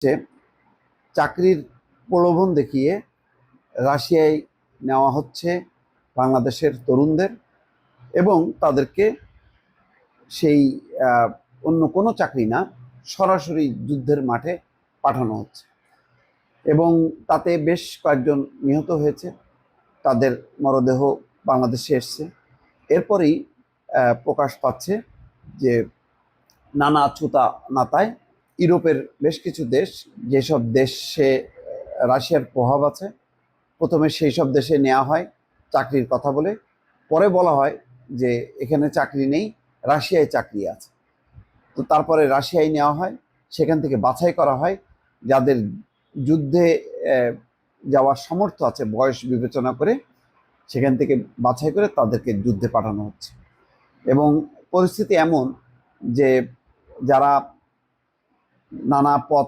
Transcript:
যে চাকরির প্রলোভন দেখিয়ে রাশিয়ায় নেওয়া হচ্ছে বাংলাদেশের তরুণদের এবং তাদেরকে সেই অন্য কোনো চাকরি না, সরাসরি যুদ্ধের মাঠে পাঠানো হচ্ছে এবং তাতে বেশ কয়েকজন নিহত হয়েছে। তাদের মরদেহ বাংলাদেশে এসছে। এরপরেই প্রকাশ পাচ্ছে যে নানা ছুতা নাতায় ইউরোপের বেশ কিছু দেশ, যেসব দেশে রাশিয়ার প্রভাব আছে, প্রথমে সেই সব দেশে নেওয়া হয় চাকরির কথা বলে, পরে বলা হয় যে এখানে চাকরি নেই, রাশিয়ায় চাকরি আছে। তো তারপরে রাশিয়ায় নেওয়া হয়, সেখান থেকে বাছাই করা হয় যাদের যুদ্ধে যাওয়ার সামর্থ্য আছে বয়স বিবেচনা করে, সেখান থেকে বাছাই করে তাদেরকে যুদ্ধে পাঠানো হচ্ছে। এবং পরিস্থিতি এমন যে যারা নানা পথ